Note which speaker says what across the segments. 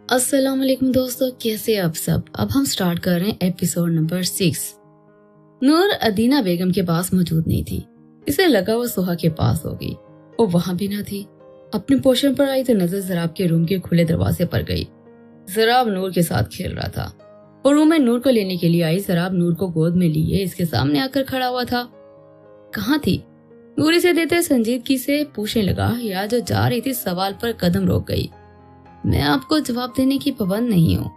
Speaker 1: अस्सलाम वालेकुम दोस्तों, कैसे आप सब। अब हम स्टार्ट कर रहे हैं एपिसोड नंबर 6। नूर अदीना बेगम के पास मौजूद नहीं थी। इसे लगा वो सुहा के पास होगी। वो वहाँ भी ना थी। अपने पोर्शन पर आई तो नजर जराब के रूम के खुले दरवाजे पर गई। जराब नूर के साथ खेल रहा था। वो रूम में नूर को लेने के लिए आई। जराब नूर को गोद में लिए इसके सामने आकर खड़ा हुआ था। कहाँ थी नूर? इसे देते संजीदगी से पूछने लगा। या जो जा रही थी सवाल पर कदम रोक गई। मैं आपको जवाब देने की पाबंद नहीं हूँ।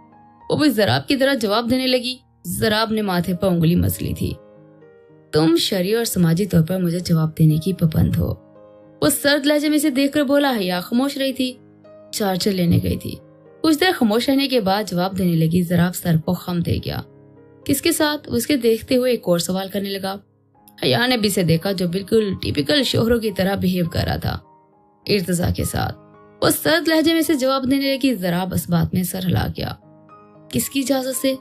Speaker 1: वो भी जराब की तरह जवाब देने लगी। जराब ने माथे पर उंगली मसली थी। तुम शरई और समाजी तौर पर मुझे जवाब देने की पाबंद हो। वो सर्द लहजे में से देखकर बोला। हया खामोश रही थी। चार्जर लेने गई थी। कुछ देर खामोश रहने के बाद जवाब देने लगी। जराब सर को खम दे गया। किसके साथ? उसके देखते हुए एक और सवाल करने लगा। हया ने भी से देखा जो बिल्कुल टिपिकल शोहरों की तरह बिहेव कर रहा था। इर्तिजा के साथ वो सर्द लहजे में से जवाब देने लगी। जराब इस बात में सर हिला गया। किसकी इजाजत से?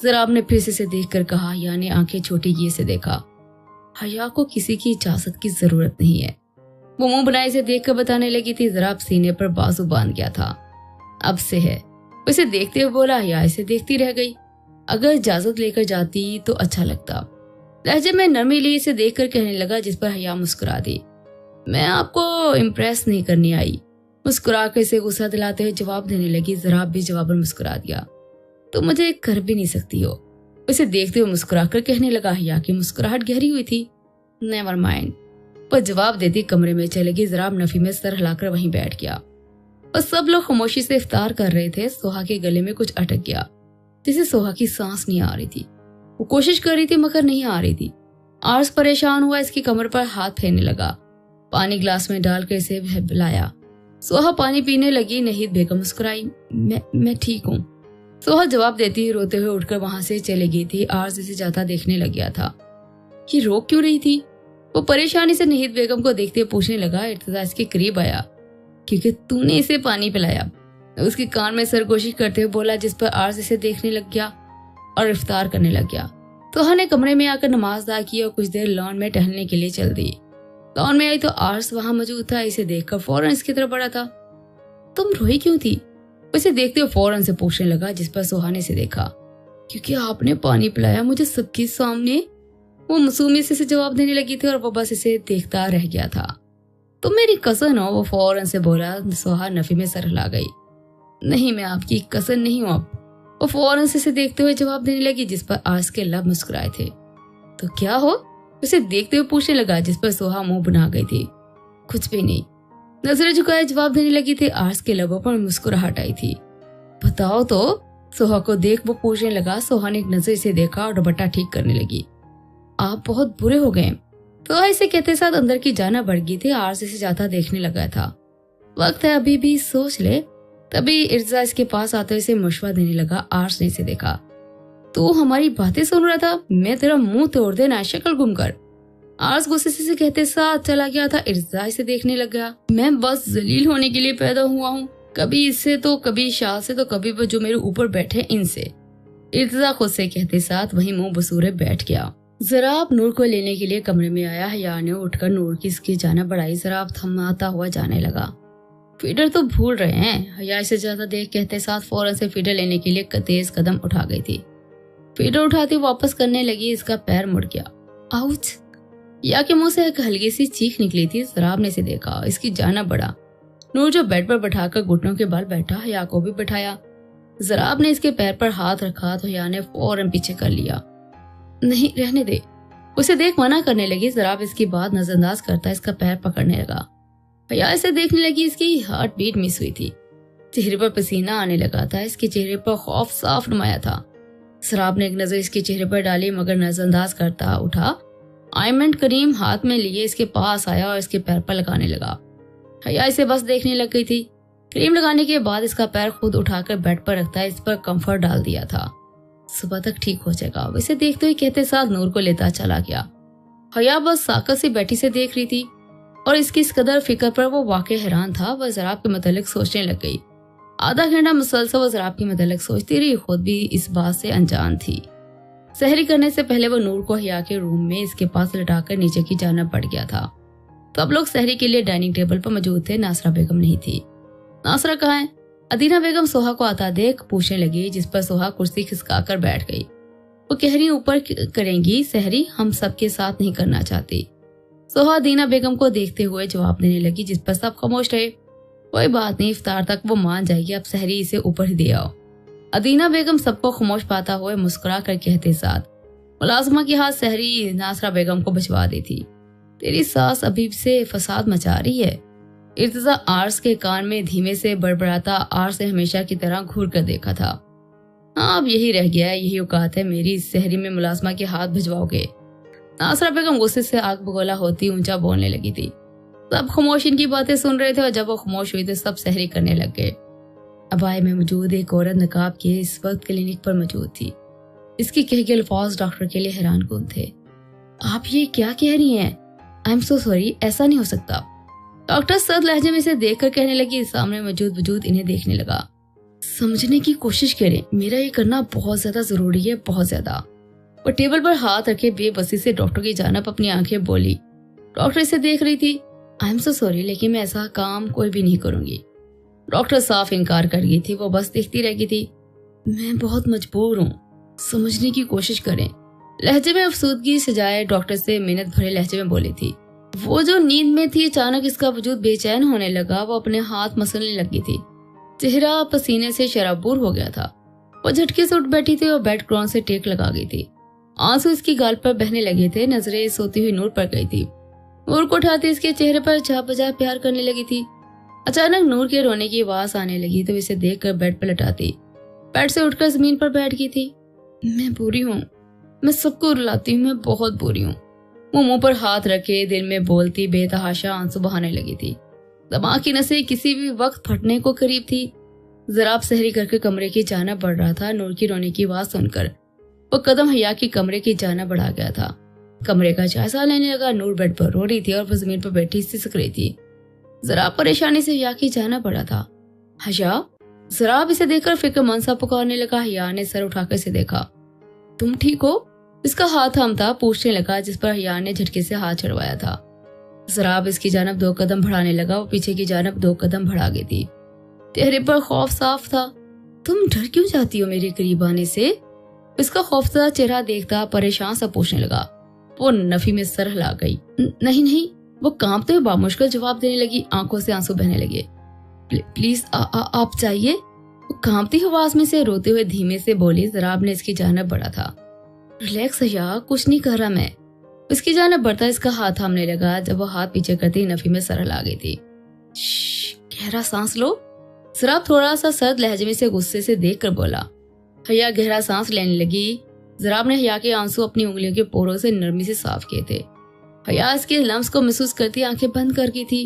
Speaker 1: जराब ने फिर से देखकर कहा। हया ने आंखें छोटी किए से देखा। हया को किसी की इजाजत की जरूरत नहीं है। वो मुंह बनाए से देखकर बताने लगी थी। जराब सीने पर बाजू बांध गया था। अब से है। उसे देखते हुए बोला। हया इसे देखती रह गई। अगर इजाजत लेकर जाती तो अच्छा लगता। लहजे में नरमी लिए इसे देखकर कहने लगा, जिस पर हया मुस्कुरा दी। मैं आपको इम्प्रेस नहीं करने आई। मुस्कुरा कर इसे गुस्सा दिलाते हुए जवाब देने लगी। जराब भी जवाब पर मुस्कुरा दिया। तो मुझे कर भी नहीं सकती हो। उसे देखते हुए मुस्कुरा कर कहने लगा। हया की मुस्कुराहट गहरी हुई थी। Never mind. वह जवाब देती कमरे में चले गई। जराब नफी में सर हिलाकर वहीं बैठ गया। और सब लोग खामोशी से इफ्तार कर रहे थे। सोहा के गले में कुछ अटक गया, जिसे सोहा की सांस नहीं आ रही थी। वो कोशिश कर रही थी मगर नहीं आ रही थी। आर्स परेशान हुआ। इसकी कमर पर हाथ फेरने लगा। पानी ग्लास में डालकर इसे पिलाया। सोहा पानी पीने लगी। नहीद बेगम मुस्कुराई। मैं ठीक हूँ। सोहा जवाब देती हुई रोते हुए उठकर वहां से चली गई थी। आर्स इसे जाता देखने लग गया था। ये रोक क्यों रही थी? वो परेशानी से नहीद बेगम को देखते हुए पूछने लगा। इर्तिजा इसके करीब आया। क्योंकि तूने इसे पानी पिलाया। उसके कान में सरगोशी करते हुए बोला, जिस पर आर्स इसे देखने लग गया और इफ्तार करने लग गया। सोहा ने कमरे में आकर नमाज अदा की और कुछ देर लॉन में टहलने के लिए चल दी। लॉन में आई तो आर्स वहां मौजूद था। इसे देखकर फौरन इसकी तरफ बढ़ा था। तुम रोई क्यों थी? उसे देखते हुए फौरन से पूछने लगा, जिस पर सोहा ने इसे देखा। क्योंकि आपने पानी पिलाया मुझे सबके सामने। वो मासूमियत से जवाब देने लगी थी और वो बस इसे देखता रह गया था। तुम मेरी कजन हो, वो फौरन से बोला। सोहा नफी में सर हिला गई। नहीं, मैं आपकी कजन नहीं हूँ। अब वो फौरन से इसे देखते हुए जवाब देने लगी, जिस पर आर्स के लब मुस्कुराए थे। तो क्या हो? उसे देखते हुए पूछने लगा, जिस पर सोहा मुंह बना गई थी। कुछ भी नहीं। नजरें झुकाए जवाब देने लगी थी। आर्स के लबों पर मुस्कुराहट आई थी। बताओ तो। सोहा को देख वो पूछने लगा। सोहा ने एक नजर से देखा और दुपट्टा ठीक करने लगी। आप बहुत बुरे हो गए। सोहा इसे कहते साथ अंदर की जाना बढ़ गई थी। आर्स इसे जाता देखने लगा था। वक्त है अभी भी सोच ले। तभी इर्तिजा इसके पास आते इसे मशवरा देने लगा। आर्स ने इसे देखा। तू हमारी बातें सुन रहा था? मैं तेरा मुंह तोड़ देना, शक्ल गुम कर। आर्स गुस्से से कहते साथ चला गया था। इर्तिजा इसे देखने लग गया। मैं बस जलील होने के लिए पैदा हुआ हूँ। कभी इससे तो कभी शाह से तो कभी वो जो मेरे ऊपर बैठे इनसे। इर्तिजा खुद से कहते साथ वहीं मुंह बसूरे बैठ गया। जराब नूर को लेने के लिए कमरे में आया। हया ने उठकर नूर की इसकी जाना बढ़ाई। जराब थमाता हुआ जाने लगा। फीडर तो भूल रहे हैं। हया इसे ज्यादा देख कहते साथ फौरन से फीडर लेने के लिए तेज कदम उठा गई थी। फीडर उठाती वापस करने लगी। इसका पैर मुड़ गया। आउच। या के मुंह से एक हल्की सी चीख निकली थी। जराब ने इसे देखा। इसकी जाना बढ़ा। नूर जो बेड पर बैठाकर घुटनों के बल बैठा, हया को भी बैठाया। जराब ने इसके पैर पर हाथ रखा तो हया ने फौरन पीछे कर लिया। नहीं, रहने दे। उसे देख मना करने लगी। जराब इसकी बात नजरअंदाज करता इसका पैर पकड़ने लगा। हया इसे देखने लगी। इसकी हार्ट बीट मिस हुई थी। चेहरे पर पसीना आने लगा था। इसके चेहरे पर खौफ साफ नुमाया था। जराब ने एक नजर इसके चेहरे पर डाली मगर नजरअंदाज करता उठा। आयमंड करीम हाथ में लिए इसके पास आया और इसके पैर पर लगाने लगा। हया इसे बस देखने लग गई थी। क्रीम लगाने के बाद इसका पैर खुद उठाकर बेड पर रखता इस पर कंफर्ट डाल दिया था। सुबह तक ठीक हो जाएगा। इसे देखते हुए कहते साथ नूर को लेता चला गया। हया बस साकत से बैठी से देख रही थी और इसकी इस कदर फिक्र पर वो वाकई हैरान था। वह जराब के मुतालिक सोचने लग गई। आधा घंटा मुसलसल वो जराब के मुतालिक सोचती रही। खुद भी इस बात से अनजान थी। सहरी करने से पहले वो नूर को हया के रूम में इसके पास लटाकर नीचे की जाना पड़ गया था। सब लोग सहरी के लिए डाइनिंग टेबल पर मौजूद थे। नासरा बेगम नहीं थी। नासरा कहाँ है? अदीना बेगम सोहा को आता देख पूछने लगी, जिस पर सोहा कुर्सी खिसका कर बैठ गई। वो कह रही ऊपर करेंगी सहरी, हम सबके साथ नहीं करना चाहती। सोहा अदीना बेगम को देखते हुए जवाब देने लगी, जिस पर सब खामोश रहे। कोई बात नहीं, इफ्तार तक वो मान जाएगी, अब सहरी इसे ऊपर ही दे आओ। अदीना बेगम सबको खामोश पाता हुए मुस्कुरा कर कहते साथ मुलाजमा की हाथ सहरी नासरा बेगम को भिजवा दी थी। तेरी सास अभी से फसाद मचा रही है। इर्तिजा आर्स के कान में धीमे से बड़बड़ाता आर्स से हमेशा की तरह घूर कर देखा था। हाँ, अब यही रह गया है, यही औकात है मेरी, इस सहरी में मुलाजमा के हाथ भिजवाओगे। नासरा बेगम गुस्से से आग बगोला होती ऊंचा बोलने लगी थी। सब खामोश इनकी बातें सुन रहे थे और जब वो खामोश हुई तो सब सहरी करने लग गए। अबाए में मौजूद एक औरत नकाब के इस वक्त क्लिनिक पर मौजूद थी। इसके कहे गए अल्फाज डॉक्टर के लिए हैरान कुन थे। आप ये क्या कह रही हैं? आई एम सो सॉरी, ऐसा नहीं हो सकता। डॉक्टर सर्द लहजे में इसे देखकर कहने लगी। सामने मौजूद वजूद इन्हें देखने लगा। समझने की कोशिश करें, मेरा ये करना बहुत ज्यादा जरूरी है, बहुत ज्यादा। वो टेबल पर हाथ रखे बेबसी से डॉक्टर की जानब अपनी आंखें बोली। डॉक्टर इसे देख रही थी। आई एम सो सॉरी, लेकिन मैं ऐसा काम कोई भी नहीं करूंगी। डॉक्टर साफ इनकार कर गई थी। वो बस देखती रह गई थी। मैं बहुत मजबूर हूँ, समझने की कोशिश करें। लहजे में अफसोदगी सजाए डॉक्टर से मिन्नत भरे लहजे में बोली थी। वो जो नींद में थी, अचानक इसका वजूद बेचैन होने लगा। वो अपने हाथ मसलने लगी थी। चेहरा पसीने से शराबूर हो गया था। वो झटके से उठ बैठी थी और बेड क्रोन से टेक लगा गई थी। आंसू इसकी गाल पर बहने लगे थे। नजरें सोती हुई नूर पर गई थी। नूर को उठाते इसके चेहरे पर जा बजा प्यार करने लगी थी। अचानक नूर के रोने की आवाज आने लगी तो इसे देखकर बेड पर लटाती बेड से उठकर जमीन पर बैठ गई थी। मैं बुरी हूँ, मैं सबको रुलाती हूँ, मैं बहुत बुरी हूँ। वो मुंह पर हाथ रखे दिल में बोलती बेतहाशा आंसू बहाने लगी थी। दिमाग की नसें किसी भी वक्त फटने को करीब थी। जराब सहरी करके कमरे की जाना बढ़ रहा था। नूर की रोने की आवाज सुनकर वो कदम हया की कमरे की जाना बढ़ा गया था। कमरे का जायजा लेने लगा। नूर बेड पर रो रही थी और वो जमीन पर बैठी सिसक रही थी। जराब परेशानी से हया की जाना बढ़ा था। हया, जराब इसे देखकर फिक्रमंद सा पुकारने लगा। हया ने सर उठाकर इसे देखा। तुम ठीक हो? इसका हाथ थामता पूछने लगा, जिस पर हया ने झटके से हाथ छुड़वाया था। जराब इसकी जानब 2 कदम बढ़ाने लगा। वो पीछे की जानब 2 कदम बढ़ा गई थी। चेहरे पर खौफ साफ था। तुम डर क्यों जाती हो मेरे करीब आने से? इसका खौफजदा चेहरा देखता परेशान सा पूछने लगा। वो नफी में सर हिला गई। नहीं नहीं, वो कांपते हुए बामुश्किल जवाब देने लगी। आंखों से आंसू बहने लगे। प्लीज आप जाइए। वो कांपती हुई आवाज में से रोते हुए धीमे से बोली। जराब ने इसकी जानब बढ़ा था। रिलैक्स हया, कुछ नहीं कर रहा मैं। इसकी जानब बढ़ता इसका हाथ थामने लगा। जब वो हाथ पीछे करती नफी में सर हिला गई थी। गहरा सांस लो। जराब थोड़ा सा सर्द लहजे में से गुस्से से देख कर बोला। हया गहरा सांस लेने लगी। जराब ने हया के आंसू अपनी उंगलियों के पोरों से नरमी से साफ किए थे। हया इसके लम्स को महसूस करती आंखें बंद कर की थी।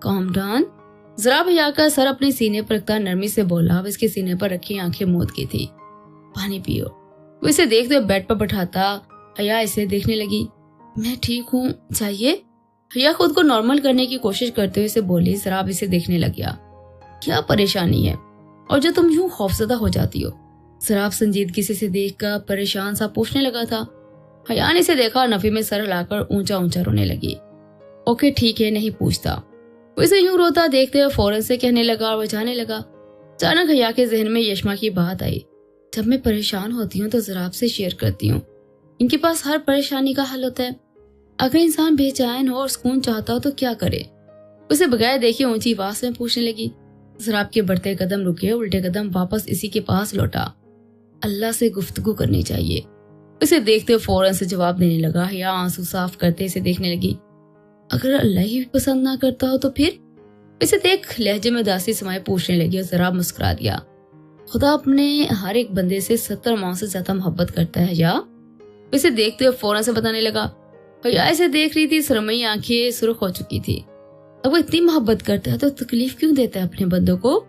Speaker 1: Calm down. जराब हया का सर अपने सीने पर रखता नरमी से बोला। अब इसके सीने पर रखी आंखें मूंद की थी। पानी पियो। वो इसे देखते हुए बेड पर बैठाता हया इसे देखने लगी। मैं ठीक हूँ, जाइए। हया खुद को नॉर्मल करने की कोशिश करते हुए इसे बोली। जराब इसे देखने लग गया। क्या परेशानी है और जो तुम यूं खौफजदा हो जाती हो? जराब संजीदगी से देखकर परेशान सा पूछने लगा था। हया ने इसे देखा और नफी में सर हिलाकर ऊंचा ऊंचा रोने लगी। ओके ठीक है, नहीं पूछता। वो इसे यूं रोता देखते हुए फौरन से कहने लगा और वो जाने लगा। अचानक हया के जहन में यशमा की बात आई। जब मैं परेशान होती हूँ तो जराब से शेयर करती हूँ। इनके पास हर परेशानी का हल होता है। अगर इंसान बेचैन हो और सुकून चाहता हो तो क्या करे? उसे बगैर देखे ऊंची आवाज में पूछने लगी। जराब के बढ़ते कदम रुके, उल्टे कदम वापस इसी के पास लौटा। अल्लाह से गुफ्तगू करनी चाहिए। उसे देखते हुए फौरन से जवाब देने लगा। या आंसू साफ करते इसे देखने लगी। अगर अल्लाह ही पसंद ना करता हो तो फिर? इसे देख लहजे में उदासी समाये पूछने लगी और जराब मुस्कुरा दिया। खुदा अपने हर एक बंदे से 70 माह से ज्यादा मोहब्बत करता है। या इसे देखते हुए फौरन से बताने लगा। या इसे देख रही थी। सरमई आंखें सुर्ख हो चुकी थी। अब वो इतनी मोहब्बत करता है तो तकलीफ क्यों देता है अपने बंदों को?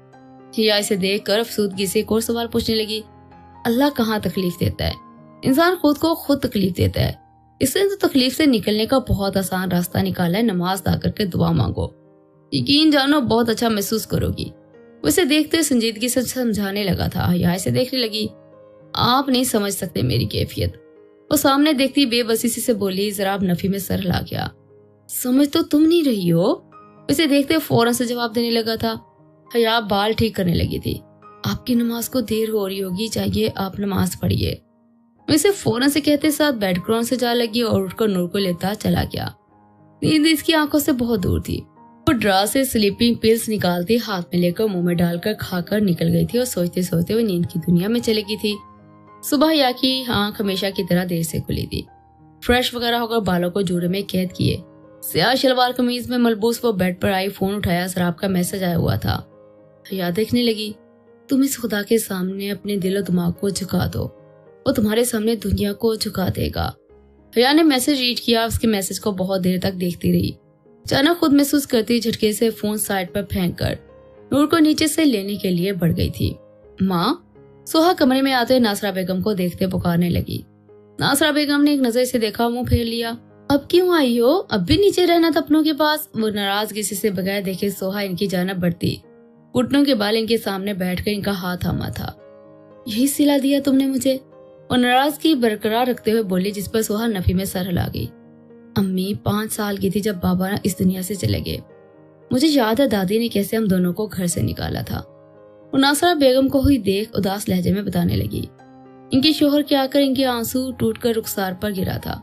Speaker 1: या इसे देख कर अफसूदगी से एक और सवाल पूछने लगी। अल्लाह कहाँ तकलीफ देता है? इंसान खुद को खुद तकलीफ देता है। इसलिए तो तकलीफ से निकलने का बहुत आसान रास्ता निकाला है। नमाज अदा करके दुआ मांगो, यकीन जानो बहुत अच्छा महसूस करोगी। उसे देखते संजीदगी से समझाने लगा था। या इसे देखने लगी। आप नहीं समझ सकते मेरी कैफियत। वो सामने देखती बेबसी से बोली। जराब नफी में सर हिला गया। समझ तो तुम नहीं रही हो? उसे देखते फौरन से जवाब देने लगा था। حیا بال ٹھیک کرنے لگی تھی۔ آپ کی نماز کو دیر ہو رہی ہوگی، چاہیے آپ نماز پڑھیے۔ وہ اسے فوراً سے کہتے ساتھ بیڈ گراؤنڈ سے جا لگی اور اٹھ کر نور کو لیتا چلا گیا۔ نیند اس کی آنکھوں سے بہت دور تھی۔ وہ ڈرا سے سلیپنگ پلز نکالتی ہاتھ میں لے کر منہ میں ڈال کر کھا کر نکل گئی تھی اور سوچتے سوچتے وہ نیند کی دنیا میں چلے گئی تھی۔ صبح حیا کی آنکھ ہمیشہ کی طرح دیر سے کھلی تھی۔ فریش وغیرہ ہو کر بالوں کو جوڑے میں قید کیے، سیاہ شلوار قمیض میں ملبوس وہ بیڈ پر آئی، فون اٹھایا، سراب کا میسج آیا ہوا تھا۔ حیا دیکھنے لگی۔ تم اس خدا کے سامنے اپنے دل و دماغ کو جھکا دو، وہ تمہارے سامنے دنیا کو جھکا دے گا۔ حیا نے میسج ریڈ کیا، اس کے میسج کو بہت دیر تک دیکھتی رہی۔ اچانک خود محسوس کرتی جھٹکے سے فون سائڈ پر پھینک کر نور کو نیچے سے لینے کے لیے بڑھ گئی تھی۔ ماں؟ سوہا کمرے میں آتے ناصرہ بیگم کو دیکھتے پکارنے لگی۔ ناصرہ بیگم نے ایک نظر سے دیکھا، منہ پھیر لیا۔ اب کیوں آئی ہو؟ اب بھی نیچے رہنا تھا اپنوں کے پاس۔ وہ ناراضگی سے بغیر دیکھے سوہا ان کی جانب بڑھتی، گھٹنوں کے بال ان کے سامنے بیٹھ کر ان کا ہاتھ تھاما تھا۔ یہی سلا دیا تم نے مجھے؟ وہ ناراضگی برقرار رکھتے ہوئے بولی، جس پر سوہا نفی میں سر ہلا گئی۔ امی 5 سال کی تھی جب بابا اس دنیا سے چلے گئے۔ مجھے یاد ہے دادی نے کیسے ہم دونوں کو گھر سے نکالا تھا۔ وہ ناصرہ بیگم کو ہوئی دیکھ اداس لہجے میں بتانے لگی۔ ان کے شوہر کے آ کر ان کے آنسو ٹوٹ کر رخسار پر گرا تھا۔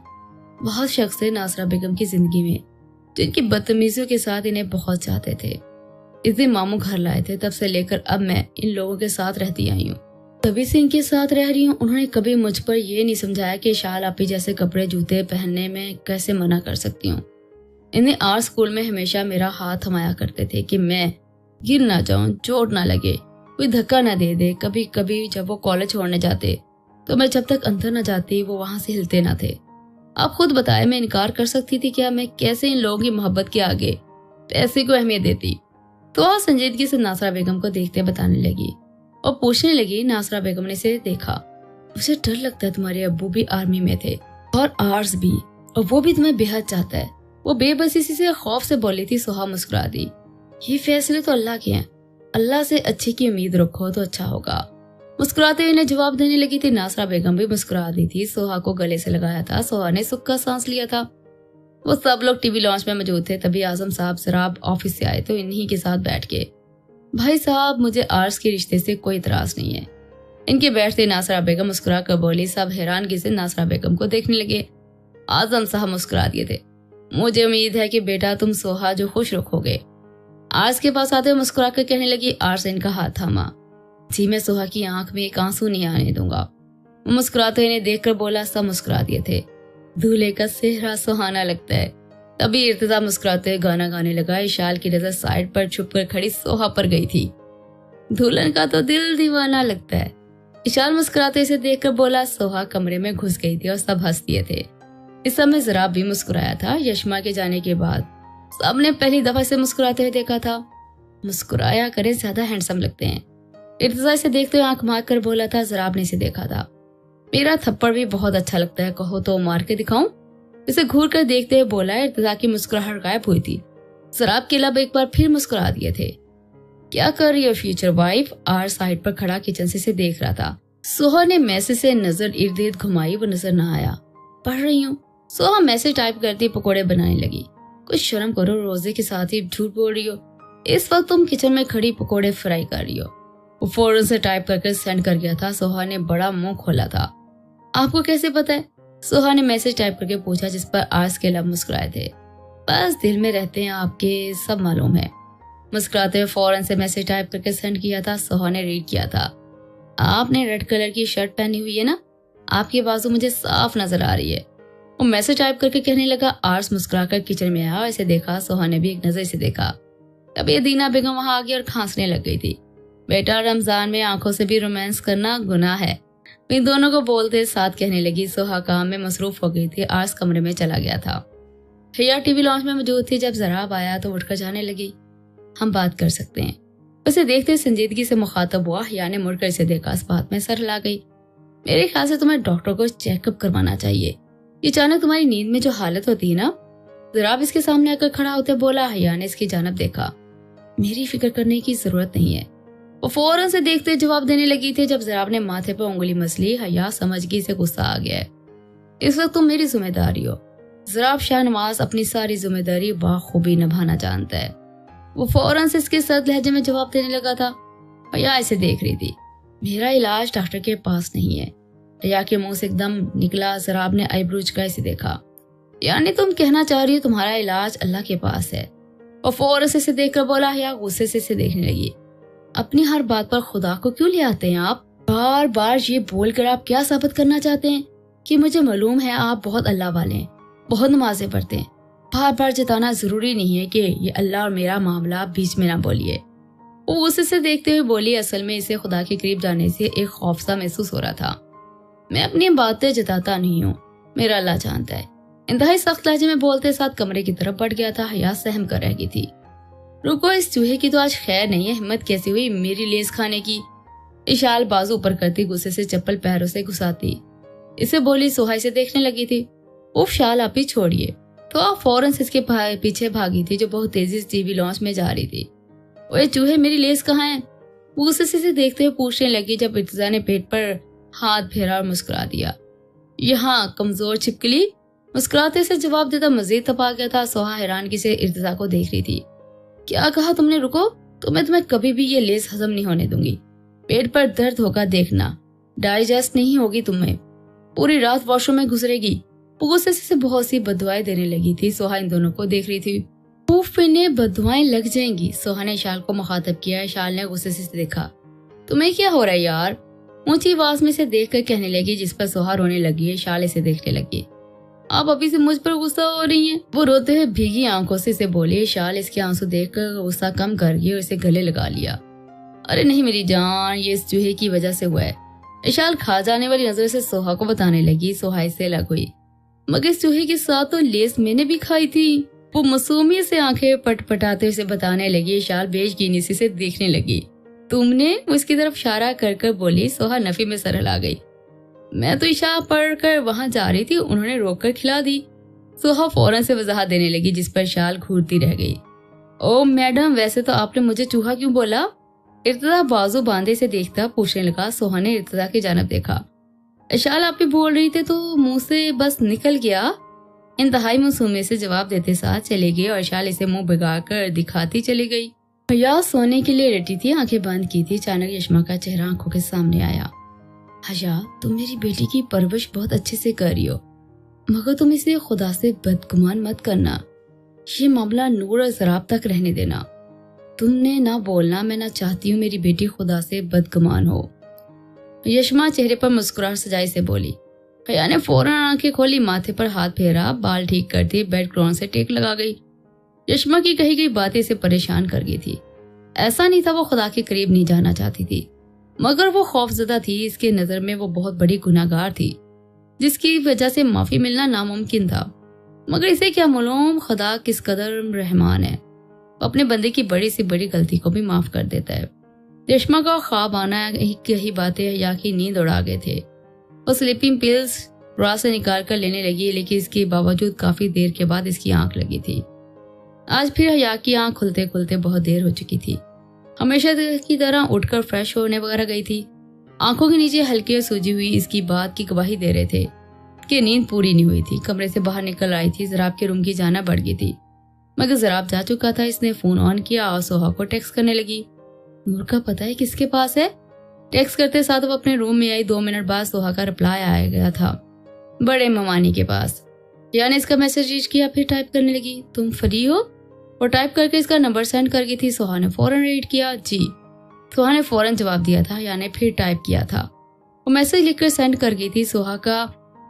Speaker 1: بہت شخص تھے ناصرہ بیگم کی زندگی میں جن کی بدتمیزیوں کے ساتھ انہیں بہت چاہتے تھے۔ اس دن ماموں گھر لائے تھے، تب سے لے کر اب میں ان لوگوں کے ساتھ رہتی آئی ہوں، تبھی سے ان کے ساتھ رہ رہی ہوں۔ انہوں نے کبھی مجھ پر یہ نہیں سمجھایا کہ شال آپی جیسے کپڑے جوتے پہننے میں کیسے منع کر سکتی ہوں۔ انہیں آرٹ اسکول میں ہمیشہ میرا ہاتھ تھمایا کرتے تھے کہ میں گر نہ جاؤں، چوٹ نہ لگے، کوئی دھکا نہ دے دے۔ کبھی کبھی جب وہ کالج چھوڑنے جاتے تو میں جب تک اندر نہ جاتی وہ وہاں سے ہلتے نہ تھے۔ آپ خود بتائے میں انکار کر سکتی تھی کیا؟ میں کیسے ان لوگوں کی محبت کے آگے پیسے کو اہمیت دیتی؟ تو سنجیدگی سے ناصرہ بیگم کو دیکھتے بتانے لگی اور پوچھنے لگی۔ ناصرہ بیگم نے اسے دیکھا۔ مجھے ڈر لگتا ہے، تمہارے ابو بھی آرمی میں تھے اور آرٹس بھی، اور وہ بھی تمہیں بے حد چاہتا ہے۔ وہ بے بسی سے خوف سے بولی تھی۔ سوہا مسکرا دی۔ یہ فیصلے تو اللہ کے ہیں، اللہ سے اچھے کی امید رکھو تو اچھا ہوگا۔ مسکراتے ہوئے انہیں جواب دینے لگی تھی۔ ناصرہ بیگم بھی مسکرا دی تھی، سوہا کو گلے سے لگایا تھا۔ سوہا نے سکھ کا سانس لیا تھا۔ وہ سب لوگ ٹی وی لانچ میں موجود تھے، تبھی اعظم صاحب سراب آفس سے آئے تو انہی کے ساتھ بیٹھ کے۔ بھائی صاحب مجھے آرٹس کے رشتے سے کوئی اعتراض نہیں ہے۔ ان کے بیٹھتے ناصرہ بیگم مسکرا کر بولی۔ سب حیرانگی سے ناصرہ بیگم کو دیکھنے لگے۔ اعظم صاحب مسکرا دیے تھے۔ مجھے امید ہے کہ بیٹا تم سوہا جو خوش رکھو گے۔ آرٹس کے پاس آتے ہوئے مسکرا کر کہنے لگی۔ آرٹس ان کا ہاتھ تھاما۔ جی میں سوہا کی آنکھ میں ایک آنسو نہیں آنے دوں گا۔ وہ مسکراتے انہیں دیکھ کر بولا۔ سب مسکرا دیے تھے۔ دولہے کا چہرہ سہانا لگتا ہے۔ تبھی ارتضا مسکراتے ہوئے گانا گانے لگا۔ اشال کی نظر سائڈ پر چھپ کر کھڑی سوہا پر گئی تھی۔ دلہن کا تو دل دیوانہ لگتا ہے۔ اشال مسکراتے اسے دیکھ کر بولا۔ سوہا کمرے میں گھس گئی تھی اور سب ہنس دیے تھے۔ اس سمے ضراب بھی مسکرایا تھا۔ یشما کے جانے کے بعد سب نے پہلی دفعہ سے مسکراتے ہوئے دیکھا تھا۔ مسکرایا کرے، زیادہ ہینڈسم لگتے ہیں۔ ارتضا اسے دیکھتے ہوئے آنکھ مار کر بولا تھا۔ ضراب نے اسے دیکھا تھا۔ میرا تھپڑ بھی بہت اچھا لگتا ہے، کہو تو مار کے دکھاؤں؟ اسے گھور کر دیکھتے ہوئے بولا۔ ارتضا کی مسکراہٹ غائب ہوئی تھی۔ ضراب کے لب ایک بار پھر مسکرا دیے تھے۔ کیا کر رہی ہو فیوچر وائف؟ آر سائڈ پر کھڑا کچن سے دیکھ رہا تھا۔ سوہا نے میسج سے نظر ارد گرد گھمائی، وہ نظر نہ آیا۔ پڑھ رہی ہوں۔ سوہا میسج ٹائپ کرتی پکوڑے بنانے لگی۔ کچھ شرم کرو، روزے کے ساتھ ہی جھوٹ بول رہی ہو۔ اس وقت تم کچن میں کھڑی پکوڑے فرائی کر رہی ہو۔ وہ فوراً سے ٹائپ کر کے سینڈ کر گیا تھا۔ سوہا نے بڑا منہ کھولا تھا۔ آپ کو کیسے پتا ہے؟ سوہا نے میسج ٹائپ کر کے پوچھا، جس پر آرس کے لب مسکرائے تھے۔ بس دل میں رہتے ہیں آپ کے، سب معلوم ہے۔ مسکراتے ہوئے فوراً سے میسج ٹائپ کر کے سینڈ کیا تھا۔ سوہا نے ریڈ کیا تھا۔ آپ نے ریڈ کلر کی شرٹ پہنی ہوئی ہے نا؟ آپ کی بازو مجھے صاف نظر آ رہی ہے۔ وہ میسج ٹائپ کر کے کہنے لگا۔ آرس مسکرا کر کچن میں آیا، اسے دیکھا۔ سوہا نے بھی ایک نظر سے دیکھا۔ تبھی ادینہ بیگم وہاں آ گئی اور کھانسنے لگ گئی تھی۔ بیٹا رمضان میں آنکھوں سے بھی رومانس کرنا گناہ ہے، ان دونوں کو بولتے ساتھ کہنے لگی۔ سوہا کام میں مصروف ہو گئی تھی۔ آرس کمرے میں چلا گیا تھا۔ حیا ٹی وی لانچ میں موجود تھی۔ جب ضراب آیا تو اٹھ کر جانے لگی۔ ہم بات کر سکتے ہیں؟ اسے دیکھتے سنجیدگی سے مخاطب ہوا۔ حیا نے مڑ کر اسے دیکھا، اس بات میں سر ہلا گئی۔ میرے خیال سے تمہیں ڈاکٹر کو چیک اپ کروانا چاہیے، یہ اچانک تمہاری نیند میں جو حالت ہوتی ہے نا۔ ضراب اس کے سامنے آ کر کھڑا ہوتے بولا۔ حیا نے اس کی جانب دیکھا۔ میری فکر کرنے کی ضرورت نہیں ہے، وہ فوراً سے دیکھتے جواب دینے لگی تھی۔ جب ضراب نے ماتھے پر انگلی مسلی، حیا سمجھ گئی سے غصہ آ گیا ہے۔ اس وقت تم میری ذمہ داری ہو۔ ضراب شاہ نواز اپنی ساری ذمہ داری بخوبی نبھانا جانتا ہے۔ वो फौरन से इसके सख्त लहजे में जवाब देने लगा था। हया इसे देख रही थी। मेरा इलाज डॉक्टर के पास नहीं है। हया के मुंह से एकदम निकला। जराब ने आईब्रोज का इसे देखा। यानी तुम कहना चाह रही हो तुम्हारा इलाज अल्लाह के पास है? और फौरन से इसे देखकर बोला। हया गुस्से से इसे देखने लगी। अपनी हर बात पर खुदा को क्यों ले आते हैं आप? बार बार ये बोलकर आप क्या साबित करना चाहते हैं? कि मुझे मालूम है आप बहुत अल्लाह वाले हैं, बहुत नमाजें पढ़ते हैं। बार बार जताना जरूरी नहीं है कि ये अल्लाह और मेरा मामला, बीच में ना बोलिए। वो गुस्से से देखते हुए बोली। असल में इसे खुदा के करीब जाने से एक खौफ सा महसूस हो रहा था। मैं अपनी बातें जताता नहीं हूँ, मेरा अल्लाह जानता है। इंतहाई सख्त लहजे में बोलते साथ कमरे की तरफ बढ़ गया था। हया सहम कर रह गई थी। रुको, इस चूहे की तो आज खैर नहीं है। हिम्मत कैसी हुई मेरी लेस खाने की? इशाल बाजू ऊपर करती गुस्से से चप्पल पैरों से घुसाती इसे बोली। सोहा इसे देखने लगी थी। उफ शाल, आप ही छोड़िए। तो आप फौरन से इसके पीछे भागी थी जो बहुत तेजी से टीवी लॉन्च में जा रही थी। ओए चूहे, मेरी लेस कहाँ है? वो गुस्से से इसे देखते हुए पूछने लगी जब इर्तिजा ने पेट पर हाथ फेरा और मुस्कुरा दिया। यहाँ कमजोर छिपकली, मुस्कुराते से जवाब देता मजीद तपा गया था। सोहा हैरानगी से इर्तिजा को देख रही थी। क्या कहा तुमने? रुको, तो मैं तुम्हें कभी भी ये लेस हजम नहीं होने दूंगी। पेट पर दर्द होगा देखना, डाइजेस्ट नहीं होगी तुम्हें, पूरी रात वॉशरूम में गुजरेगी। वो गुस्से से बहुत सी बददुआएं देने लगी थी। सोहा इन दोनों को देख रही थी। उफ, इन्हें बददुआएं लग जाएंगी। सोहा ने शाल को मुखातब किया। शाल ने गुस्से से देखा। तुम्हें क्या हो रहा है यार? ऊंची आवाज में से देख कर कहने लगी, जिस पर सोहा रोने लगी है। शाल इसे देखने लगी। आप अभी से मुझ पर गुस्सा हो रही हैं? वो रोते हुए भीगी आंखों से इसे बोली। शाल इसके आंसू देखकर गुस्सा कम कर गई और इसे गले लगा लिया। अरे नहीं मेरी जान, ये इस चूहे की वजह से हुआ है। शाल खा जाने वाली नजर से सोहा को बताने लगी। सोहा इससे लग हुई। मगर इस चूहे के साथ तो लेस मैंने भी खाई थी। वो मासूमियत से आंखें पटपटाते उसे बताने लगी। शाल बेशकीनी से देखने लगी। तुमने? उसकी तरफ इशारा कर कर बोली। सोहा नफी में सर हिला गई। मैं तो इशारा पढ़कर वहां जा रही थी, उन्होंने रोककर खिला दी। सोहा फौरन से वजाहत देने लगी, जिस पर शाल घूरती रह गई। ओ मैडम, वैसे तो आपने मुझे चूहा क्यों बोला? इर्तिजा बाजू बांधे से देखता पूछने लगा। सोहा ने इर्तिजा की जानब देखा। शाल, आप भी बोल रही थे तो मुंह से बस निकल गया। इंतहाई मासूमियत से जवाब देते साथ चले गए और शाल इसे मुंह बिगाड़ कर दिखाती चली गई। हया सोने के लिए लेटी थी, आंखें बंद की थी। अचानक यशमा का चेहरा आंखों के सामने आया। हया, तुम मेरी बेटी की परवरिश बहुत अच्छे से कर रही हो, मगर तुम इसे खुदा से बदगुमान मत करना। ये मामला नूर और जराब तक रहने देना। तुमने ना बोलना। मैं ना चाहती हूँ मेरी बेटी खुदा से बदगुमान हो। यशमा चेहरे पर मुस्कुराहट सजाई से बोली। हया ने फौरन आंखें खोली, माथे पर हाथ फेरा, बाल ठीक करती बेड क्रोन से टेक लगा गई। यशमा की कही गई बातें इसे परेशान कर गई थी। ऐसा नहीं था वो खुदा के करीब नहीं जाना चाहती थी, मगर वो खौफजदा थी। इसके नजर में वो बहुत बड़ी गुनाहगार थी, जिसकी वजह से माफी मिलना नामुमकिन था। मगर इसे क्या मालूम खुदा किस कदर रहमान है, अपने बंदे की बड़ी से बड़ी गलती को भी माफ कर देता है। रेशमा का ख्वाब आना, यही बातें हया की नींद उड़ा गए थे। वो स्लीपिंग पिल्स रात से निकाल कर लेने लगी, लेकिन इसके बावजूद काफी देर के बाद इसकी आंख लगी थी। आज फिर हया की आंख खुलते खुलते बहुत देर हो चुकी थी। हमेशा की तरह उठकर फ्रेश होने वगैरह गई थी। आंखों के नीचे हल्की और सूजी हुई इसकी बात की गवाही दे रहे थे कि नींद पूरी नहीं हुई थी। कमरे से बाहर निकल आई थी। जराब के रूम की जाना बढ़ गई थी, मगर जराब जा चुका था। इसने फोन ऑन किया और सोहा को टेक्स्ट करने लगी। नूर का पता है किसके पास है? टेक्स्ट करते साथ वो अपने रूम में आई। 2 मिनट बाद सोहा का रिप्लाई आ गया था, बड़े ममानी के पास। यानी इसका मैसेज रीच किया, फिर टाइप करने लगी, तुम फ्री हो? और टाइप करके इसका नंबर सेंड कर गई थी। सोहा ने फौरन रीड किया, जी। सोहा ने फौरन जवाब दिया था। यानी फिर टाइप किया था। वो मैसेज लिखकर सेंड कर गई थी। सोहा का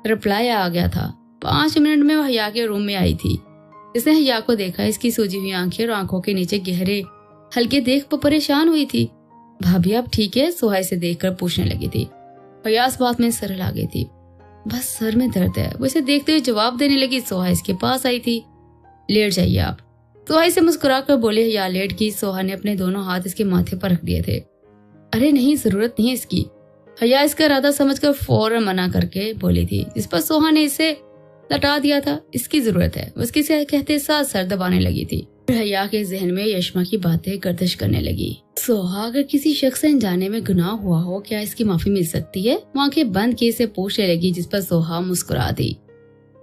Speaker 1: रिप्लाई आ गया था। 5 मिनट में वो हया के रूम में आई थी। इसने हया को देखा। इसकी सूजी हुई आंखें और आंखों के नीचे गहरे हल्के देख वो परेशान हुई थी। भाभी आप ठीक है? सोहा इसे देखकर पूछने लगी थी। हया इस बात में सर हिला गई थी। बस सर में दर्द है। वो इसे देखते हुए जवाब देने लगी। सोहा इसके पास आई थी। लेट जाइए आप। सोहा इसे मुस्कुरा कर बोली। हया लेट की। सोहा ने अपने दोनों हाथ इसके माथे पर रख दिए थे। अरे नहीं, जरूरत नहीं इसकी। हया इसका इरादा समझकर फौरन मना करके बोली थी, जिस पर सोहा ने इसे लटा दिया था। इसकी जरूरत है, उसकी से कहते साथ सर दबाने लगी थी। हया के जहन में यशमा की बातें गर्दिश करने लगी। सोहा, अगर किसी शख्स से अनजाने में गुनाह हुआ हो, क्या इसकी माफी मिल सकती है? वो आंखें बंद किए से पूछने लगी, जिस पर सोहा मुस्कुरा दी।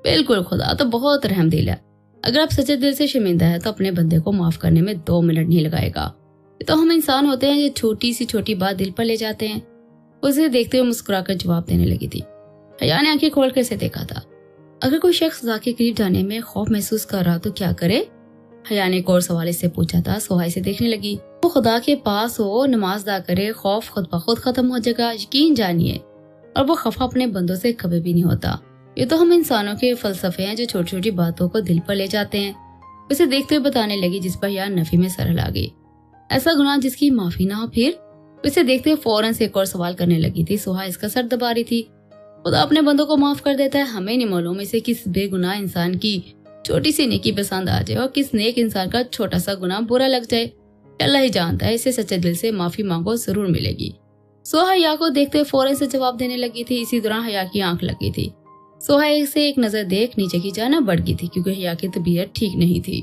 Speaker 1: बिल्कुल, खुदा तो बहुत रहमदिल है। اگر آپ سچے دل سے شرمندہ ہے تو اپنے بندے کو معاف کرنے میں 2 منٹ نہیں لگائے گا. تو ہم انسان ہوتے ہیں جو چھوٹی سی چھوٹی بات دل پر لے جاتے ہیں. اسے دیکھتے ہوئے مسکرا کر جواب دینے لگی تھی. حیا نے آنکھیں کھول کر اسے دیکھا تھا. اگر کوئی شخص خدا کے قریب جانے میں خوف محسوس کر رہا تو کیا کرے؟ حیا نے ایک اور سوال اس سے پوچھا تھا. سوہا اسے دیکھنے لگی. وہ خدا کے پاس ہو، نماز ادا کرے، خوف خود بخود ختم ہو جائے گا، یقین جانیے. اور وہ خفا اپنے بندوں سے کبھی بھی نہیں ہوتا. یہ تو ہم انسانوں کے فلسفے ہیں جو چھوٹی چھوٹی باتوں کو دل پر لے جاتے ہیں. اسے دیکھتے ہوئے بتانے لگی جس پر حیا نفی میں سر ہلا گئی. ایسا گناہ جس کی معافی نہ ہو پھر؟ اسے دیکھتے ہوئے فوراً سے ایک اور سوال کرنے لگی تھی. سوہا اس کا سر دبا رہی تھی. خدا اپنے بندوں کو معاف کر دیتا ہے. ہمیں نہیں معلوم اسے کس بے گناہ انسان کی چھوٹی سی نیکی پسند آ جائے اور کس نیک انسان کا چھوٹا سا گناہ برا لگ جائے. اللہ ہی جانتا ہے. اسے سچے دل سے معافی مانگو، ضرور ملے گی. سوہا حیا کو دیکھتے ہوئے فوراً سے جواب دینے لگی تھی. اسی دوران حیا کی آنکھ لگی تھی. سوہا سے ایک نظر دیکھ نیچے کی جانب بڑھ گئی تھی کیونکہ حیا کی طبیعت ٹھیک نہیں تھی.